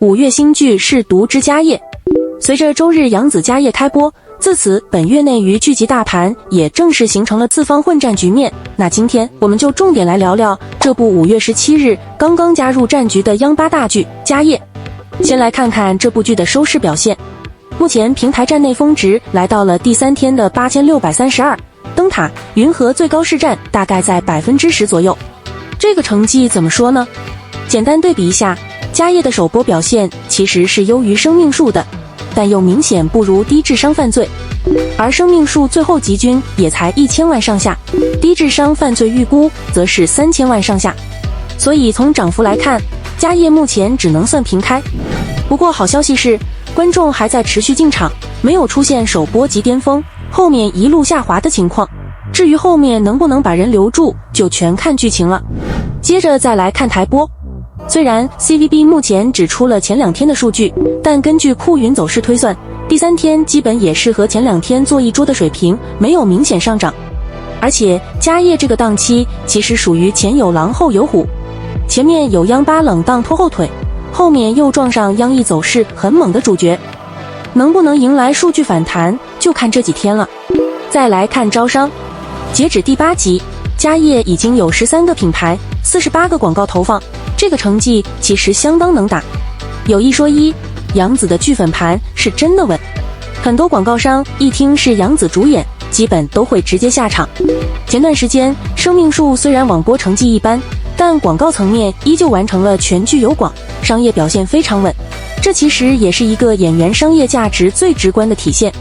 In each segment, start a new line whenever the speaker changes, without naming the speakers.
5月新劇是獨之家業。隨着周日楊紫家業開播，自此本月內於劇集大盤也正式形成了四方混戰局面。那今天我們就重點來聊聊這部5月17日剛剛加入戰局的央八大劇家業。先來看看這部劇的收視表現。目前平台站內峰值來到了第3天的8632，燈塔雲和最高市占大概在10%左右。這個成績怎麼說呢？簡單對比一下，家業的首播表現其實是優於生命樹的，但又明顯不如低智商犯罪，而生命樹最後集均也才1000萬上下，低智商犯罪預估則是3000萬上下。所以從漲幅來看，家業目前只能算平開。不過好消息是，觀眾還在持續進場，沒有出現首播即巔峰，後面一路下滑的情況。至於後面能不能把人留住，就全看劇情了。接着再來看台播。雖然 CVB 目前只出了前2天的數據，但根據酷雲走勢推算，第3天基本也是和前2天做一桌的水平，沒有明顯上漲。而且家業這個檔期其實屬於前有狼後有虎，前面有央八冷當拖後腿，後面又撞上央艺走勢很猛的主角，能不能迎來數據反彈，就看這幾天了。再來看招商，截止第8集，家業已經有13個品牌，48個廣告投放，這個成績其實相當能打。有一說一，楊紫的劇粉盤是真的穩，很多廣告商一聽是楊紫主演，基本都會直接下場。前段時間生命樹雖然網播成績一般，但廣告層面依舊完成了全劇有廣，商業表現非常穩，這其實也是一個演員商業價值最直觀的體現。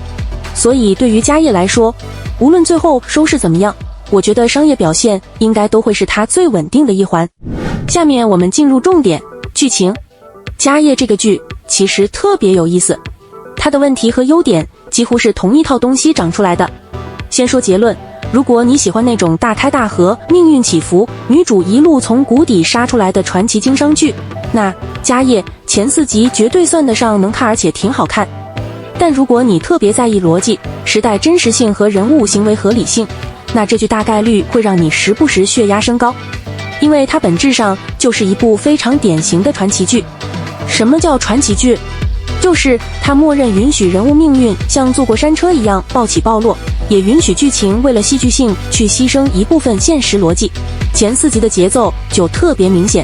所以對於家業來說，無論最後收視怎麼樣，我覺得商業表現應該都會是它最穩定的一環。下面我們進入重點，劇情。家業這個劇其實特別有意思，它的問題和優點幾乎是同一套東西長出來的。先說結論，如果你喜歡那種大開大合、命運起伏、女主一路從谷底殺出來的傳奇經商劇，那家業前4集絕對算得上能看，而且挺好看。但如果你特別在意邏輯、時代真實性和人物行為合理性，那這劇大概率會讓你時不時血壓升高，因為它本質上就是一部非常典型的傳奇劇。什麼叫傳奇劇？就是它默認允許人物命運像坐過山車一樣暴起暴落，也允許劇情為了戲劇性去犧牲一部分現實邏輯。前4集的節奏就特別明顯。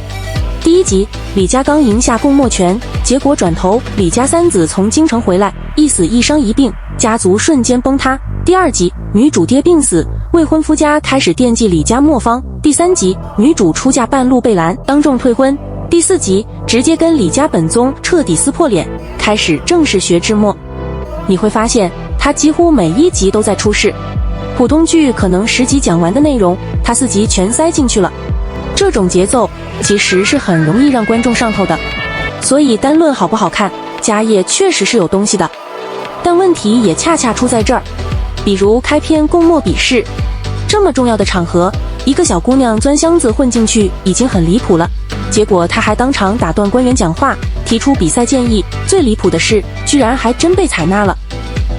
第1集，李家剛贏下共墨拳，結果轉頭李家三子從京城回來，一死一傷一病，家族瞬間崩塌。第2集，女主爹病死，未婚夫家開始惦記李家磨坊。第3集，女主出嫁半路被攔，當眾退婚。第4集，直接跟李家本宗徹底撕破臉，開始正式學制墨。你會發現，他幾乎每1集都在出事。普通劇可能10集講完的內容，他4集全塞進去了。這種節奏其實是很容易讓觀眾上頭的。所以單論好不好看，家業確實是有東西的。但問題也恰恰出在這兒，比如開篇共墨比試，這麼重要的場合，一個小姑娘鑽箱子混進去已經很離譜了，結果她還當場打斷官員講話，提出比賽建議，最離譜的是居然還真被採納了。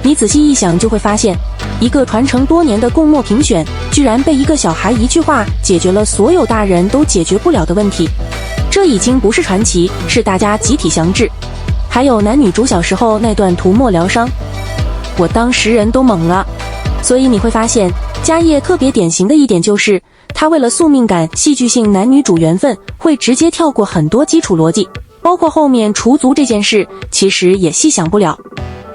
你仔細一想就會發現，一個傳承多年的共墨評選，居然被一個小孩一句話解決了所有大人都解決不了的問題。這已經不是傳奇，是大家集體詳治。還有男女主小時候那段塗墨療傷，我當时人都懵了。所以你會發現，家業特別典型的一點就是，他為了宿命感、戲劇性男女主緣分，會直接跳過很多基礎邏輯，包括後面除族這件事，其實也細想不了。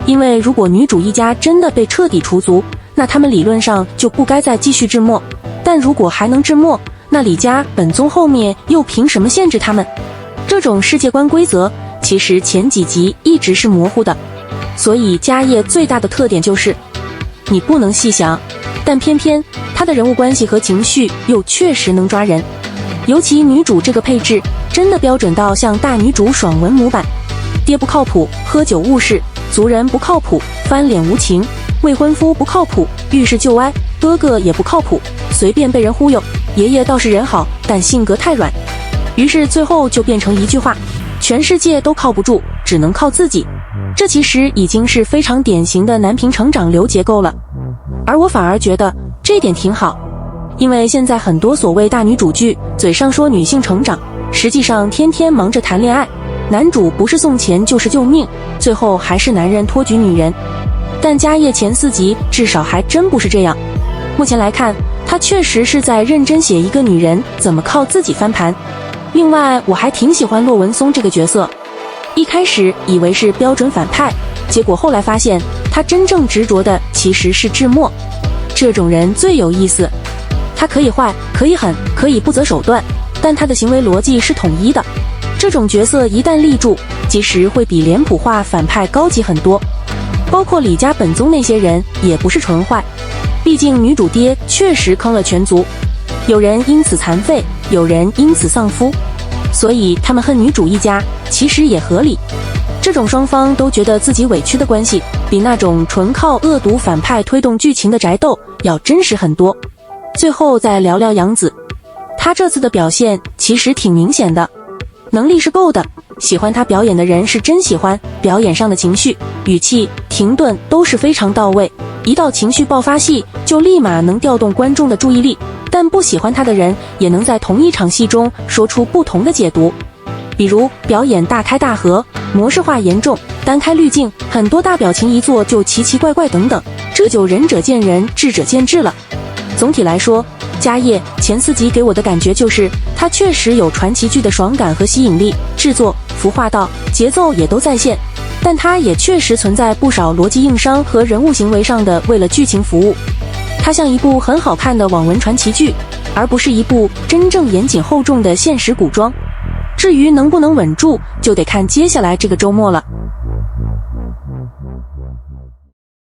因為如果女主一家真的被徹底除族，那他們理論上就不該再繼續制墨。但如果還能制墨，那李家本宗後面又憑什麼限制他們？這種世界觀規則，其實前幾集一直是模糊的。所以家業最大的特點就是，你不能細想，但偏偏他的人物關係和情緒又確實能抓人。尤其女主這個配置，真的標準到像大女主爽文模板。爹不靠譜，喝酒誤事；族人不靠譜，翻臉無情；未婚夫不靠譜，遇事就挨；哥哥也不靠譜，隨便被人忽悠；爺爺倒是人好，但性格太軟。於是最後就變成一句話：全世界都靠不住，只能靠自己。這其實已經是非常典型的南平成長流結構了。而我反而覺得這一點挺好，因為現在很多所謂大女主劇，嘴上說女性成長，實際上天天忙着談戀愛，男主不是送錢就是救命，最後還是男人托舉女人。但家業前4集至少還真不是這樣。目前來看，他確實是在認真寫一個女人怎麼靠自己翻盤。另外，我還挺喜歡駱文松這個角色。一開始以為是標準反派，結果後來發現他真正執着的其實是智墨。這種人最有意思，他可以壞，可以狠，可以不擇手段，但他的行為邏輯是統一的。這種角色一旦立住，即使會比臉譜化反派高級很多。包括李家本宗那些人也不是純壞，畢竟女主爹確實坑了全族，有人因此殘廢，有人因此喪夫，所以他们恨女主一家其實也合理。這種雙方都覺得自己委屈的關係，比那種純靠惡毒反派推動劇情的宅鬥要真實很多。最後再聊聊楊紫，她這次的表現其實挺明顯的，能力是夠的，喜歡她表演的人是真喜歡，表演上的情緒、語氣、停頓都是非常到位，一到情緒爆發戲就立馬能調動觀眾的注意力，但不喜歡她的人也能在同一場戲中說出不同的解讀。比如表演大開大合、模式化嚴重、單開濾鏡，很多大表情一做就奇奇怪怪等等，這就仁者見仁，智者見智了。總體來說，家業前4集給我的感覺就是它確實有傳奇劇的爽感和吸引力，制作、服化道、節奏也都在線，但它也確實存在不少邏輯硬傷和人物行為上的為了劇情服務。它像一部很好看的網文傳奇劇，而不是一部真正嚴謹厚重的現實古裝。至於能不能穩住，就得看接下來這個週末了。